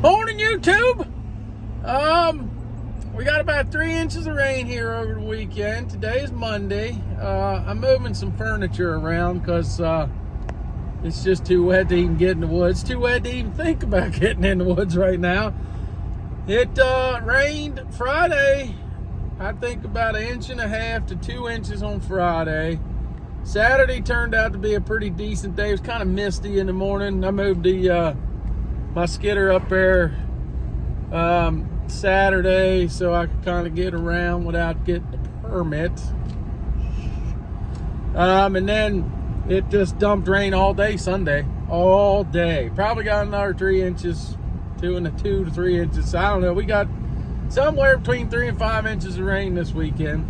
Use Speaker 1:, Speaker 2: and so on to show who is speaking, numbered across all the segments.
Speaker 1: Morning, YouTube. We got about 3 inches of rain here over the weekend. Today is Monday. I'm moving some furniture around because it's just too wet to even get in the woods. Too wet to even think about getting in the woods right now. It rained Friday, I think about 1.5 to 2 inches on Friday. Saturday turned out to be a pretty decent day. It was kind of misty in the morning. I moved my skidder up there Saturday so I could kind of get around without getting a permit. And then it just dumped rain all day Sunday. All day. Probably got another 3 inches, 2 to 3 inches. I don't know. We got somewhere between 3 and 5 inches of rain this weekend.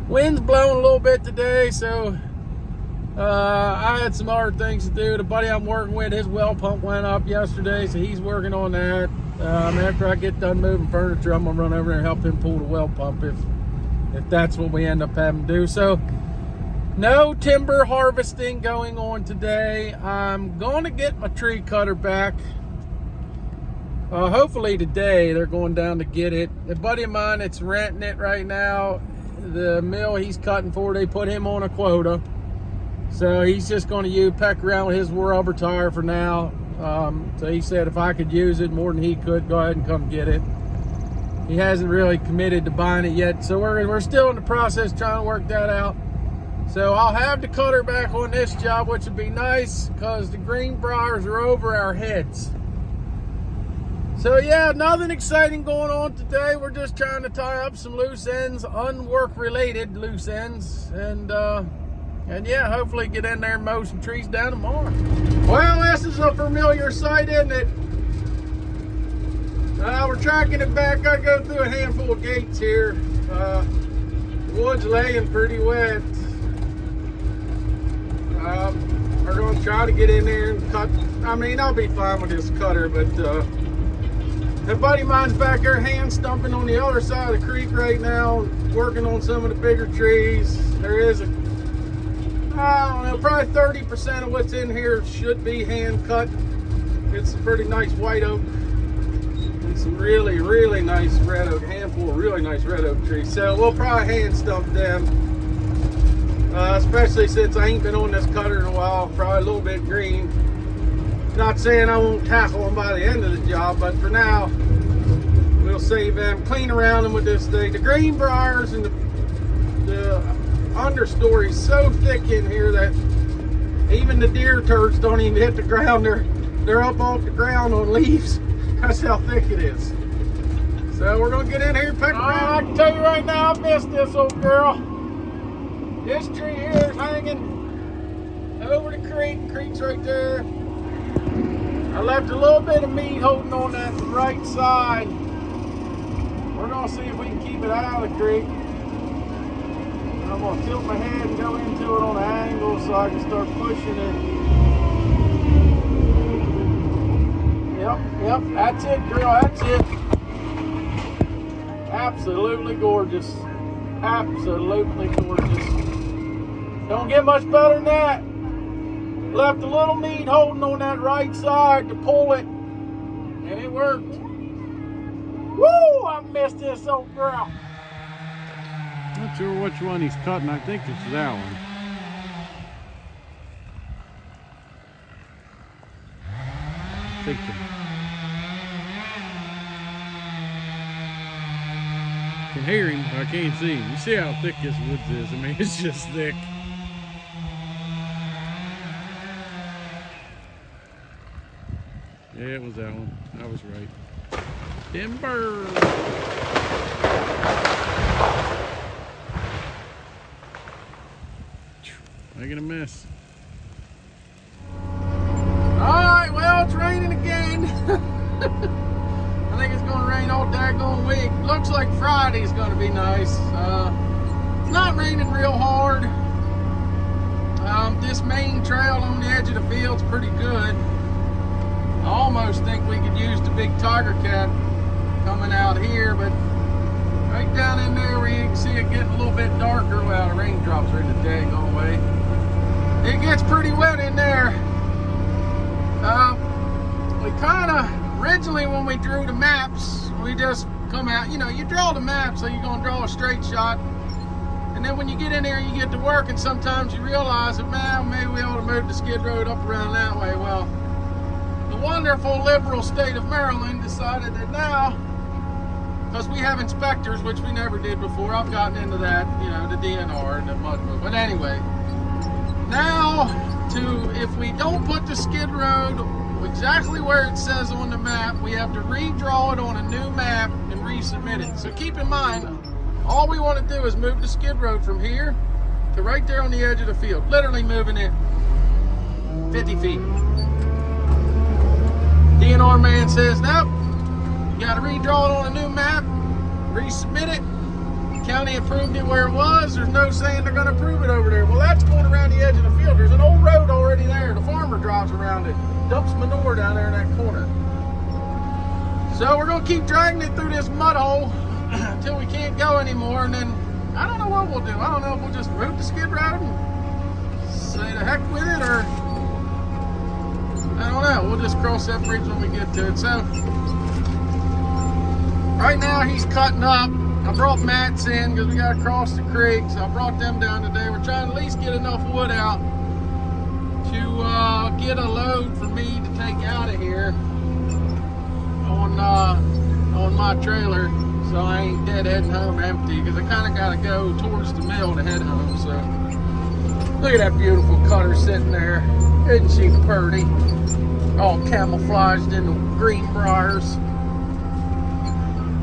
Speaker 1: Wind's blowing a little bit today, so I had some other things to do. The buddy I'm working with, his well pump went up yesterday, so he's working on that. After I get done moving furniture, I'm gonna run over there and help him pull the well pump if that's what we end up having to do. So no timber harvesting going on today. I'm gonna get my tree cutter back. Hopefully today. They're going down to get it. A buddy of mine that's renting it right now, the mill he's cutting for, they put him on a quota. So he's just going to peck around with his rubber tire for now. So he said if I could use it more than he could, go ahead and come get it. He hasn't really committed to buying it yet, so we're still in the process trying to work that out. So I'll have the cutter back on this job, which would be nice because the greenbriers are over our heads. So yeah, nothing exciting going on today. We're just trying to tie up some loose ends, unwork related loose ends, and yeah, hopefully get in there and mow some trees down tomorrow. Well, this is a familiar sight, isn't it? We're tracking it back. I go through a handful of gates here. The wood's laying pretty wet. We're going to try to get in there and cut. I mean, I'll be fine with this cutter, but a buddy of mine's back there hand stumping on the other side of the creek right now, working on some of the bigger trees. There is I don't know, probably 30% of what's in here should be hand cut. It's a pretty nice white oak and some really, really nice red oak, handful of really nice red oak trees. So we'll probably hand stump them, especially since I ain't been on this cutter in a while, probably a little bit green. Not saying I won't tackle them by the end of the job, but for now, we'll save them, clean around them with this thing. The greenbriers and the understory so thick in here that even the deer turds don't even hit the ground. They're up off the ground on leaves. That's how thick it is. So we're gonna get in here and peck around. I can tell you right now, I missed this old girl. This tree here is hanging over the creek. Creek's right there. I left a little bit of meat holding on that right side. We're gonna see if we can keep it out of the creek. I'm gonna tilt my head and go into it on an angle so I can start pushing it. Yep, that's it, girl, that's it. Absolutely gorgeous. Absolutely gorgeous. Don't get much better than that. Left a little meat holding on that right side to pull it, and it worked. Woo! I missed this old girl.
Speaker 2: Not sure which one he's cutting. I think it's that one. I can hear him, but I can't see him. You see how thick this woods is? I mean, it's just thick. Yeah, it was that one. I was right. Timber! Making a mess.
Speaker 1: Alright, well, it's raining again. I think it's going to rain all daggone week. Looks like Friday's going to be nice. It's not raining real hard. This main trail on the edge of the field's pretty good. I almost think we could use the big tiger cat coming out here, but right down in there where you can see it getting a little bit darker. Well, the raindrops are in the daggone way. It gets pretty wet in there. We kind of, originally when we drew the maps, we just come out, you know, you draw the map, so you're going to draw a straight shot. And then when you get in there, you get to work, and sometimes you realize that, man, maybe we ought to move the skid road up around that way. Well, the wonderful liberal state of Maryland decided that now, because we have inspectors, which we never did before. I've gotten into that, you know, the DNR and the mud move. But anyway, now if we don't put the skid road exactly where it says on the map, we have to redraw it on a new map and resubmit it. So keep in mind, all we want to do is move the skid road from here to right there on the edge of the field. Literally moving it 50 feet. DNR man says, nope, you got to redraw it on a new map, resubmit it. County approved it where it was. There's no saying they're going to approve it over there. Well, that's going around the edge of the field. There's an old road already there. The farmer drives around it, dumps manure down there in that corner. So we're going to keep dragging it through this mud hole until we can't go anymore, and then I don't know what we'll do. I don't know if we'll just route the skid road and say the heck with it, or I don't know. We'll just cross that bridge when we get to it. So right now he's cutting up. I brought mats in because we got to cross the creek, so I brought them down today. We're trying to at least get enough wood out to get a load for me to take out of here on my trailer, so I ain't dead heading home empty, because I kind of got to go towards the mill to head home. So look at that beautiful cutter sitting there. Isn't she pretty? All camouflaged in the green briars.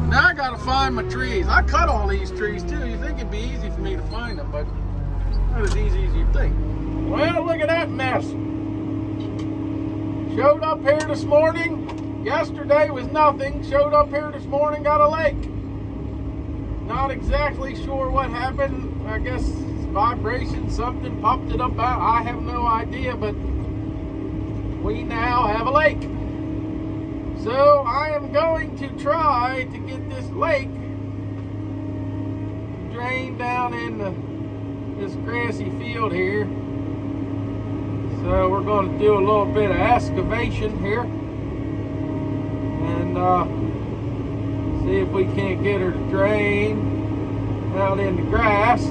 Speaker 1: Now I gotta find my trees. I cut all these trees too. You think it'd be easy for me to find them, but not as easy as you think. Well, look at that mess. Showed up here this morning. Yesterday was nothing. Showed up here this morning, got a lake. Not exactly sure what happened. I guess vibration, something popped it up out. I have no idea, but we now have a lake. So I am going to try to get this lake drained down in this grassy field here. So we're going to do a little bit of excavation here and see if we can't get her to drain out in the grass.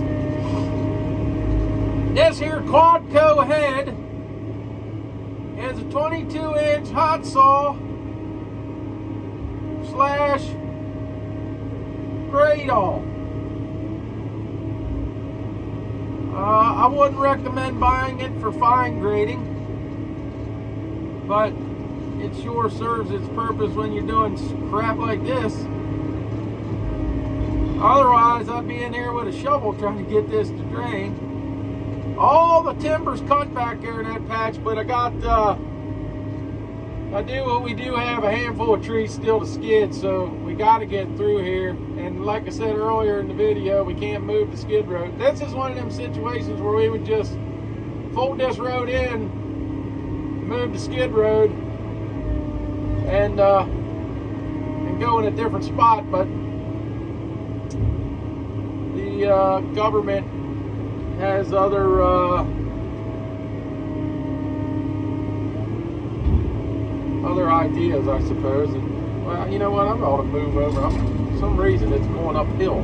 Speaker 1: This here Quadco head is a 22-inch hot saw slash Gradall. I wouldn't recommend buying it for fine grading, but it sure serves its purpose when you're doing crap like this. Otherwise, I'd be in here with a shovel trying to get this to drain. All the timber's cut back there in that patch, but we do have a handful of trees still to skid, so we got to get through here. And like I said earlier in the video, we can't move the skid road. This is one of them situations where we would just fold this road in, move the skid road, and go in a different spot. But the government has other ideas, I suppose. And, well, you know what? I'm going to move over. For some reason, it's going uphill.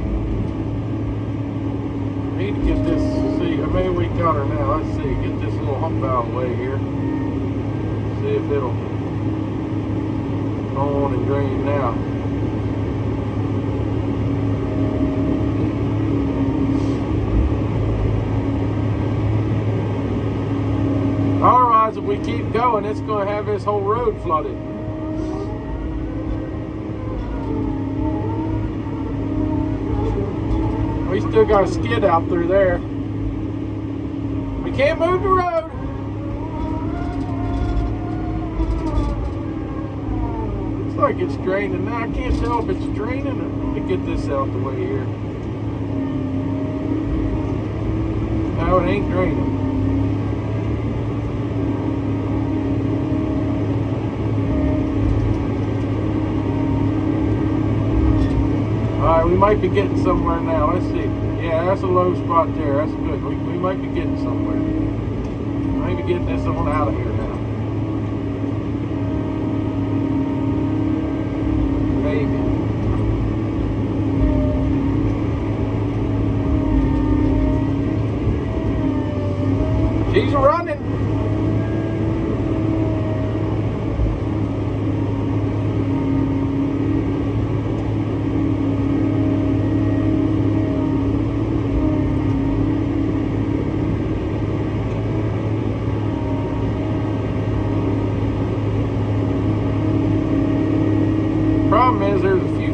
Speaker 1: I need to get this. See, maybe we got her now. Let's see. Get this little hump out of the way here. See if it'll go on and drain now. Otherwise, if we keep going, it's going to have this whole road flooded. We still got a skid out through there. We can't move the road. Looks like it's draining now. I can't tell if it's draining or to get this out the way here. No, it ain't draining. Alright, we might be getting somewhere now. Let's see. Yeah, that's a low spot there. That's good. We might be getting somewhere. Maybe getting this on out of here now.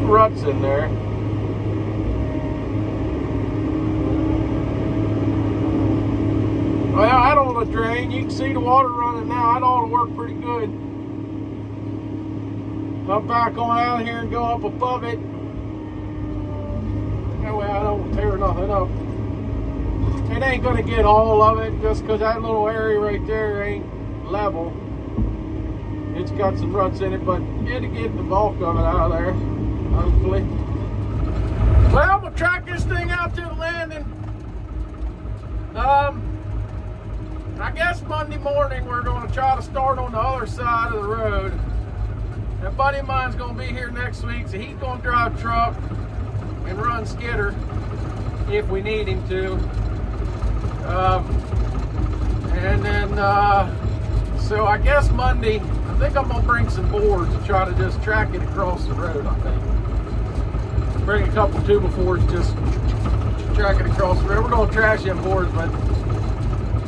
Speaker 1: some ruts in there. Well, I don't want to drain. You can see the water running now. That ought to work pretty good. I'll back on out of here and go up above it. That way I don't tear nothing up. It ain't going to get all of it just because that little area right there ain't level. It's got some ruts in it, but it'll get the bulk of it out of there, hopefully. Well, I'm going to track this thing out to the landing. I guess Monday morning we're going to try to start on the other side of the road. A buddy of mine's going to be here next week, so he's going to drive truck and run skidder if we need him to. And then, so I guess Monday, I think I'm going to bring some boards and try to just track it across the road, I think. Bring a couple 2x4s, just track it across the road. We're going to trash them boards, but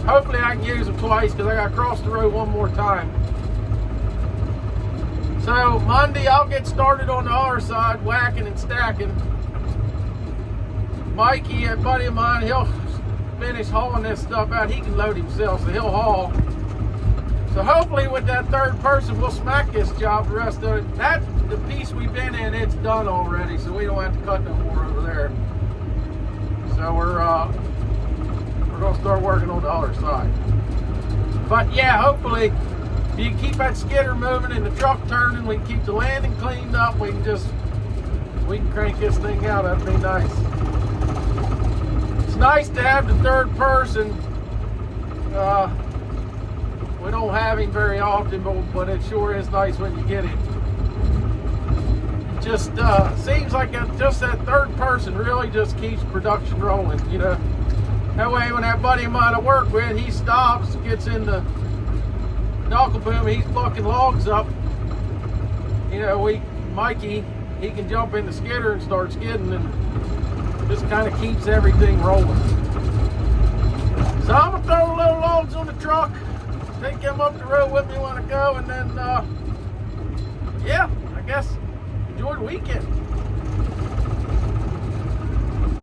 Speaker 1: hopefully I can use them twice because I got to cross the road one more time. So Monday I'll get started on the other side, whacking and stacking. Mikey, a buddy of mine, he'll finish hauling this stuff out. He can load himself, so he'll haul. So hopefully with that third person, we'll smack this job the rest of it. That's the piece we've been in, it's done already, so we don't have to cut no more over there. So we're gonna start working on the other side. But yeah, hopefully if you can keep that skidder moving and the truck turning, we can keep the landing cleaned up, we can crank this thing out. That'd be nice. It's nice to have the third person. We don't have him very often, but it sure is nice when you get him. It just seems like just that third person really just keeps production rolling, you know. That way when that buddy of mine I work with, he stops, gets in the knuckle boom, he's bucking logs up. You know, Mikey, he can jump in the skidder and start skidding and just kind of keeps everything rolling. So I'm gonna throw the little logs on the truck, take them up the road with me when I go, and then, yeah, I guess enjoy the weekend.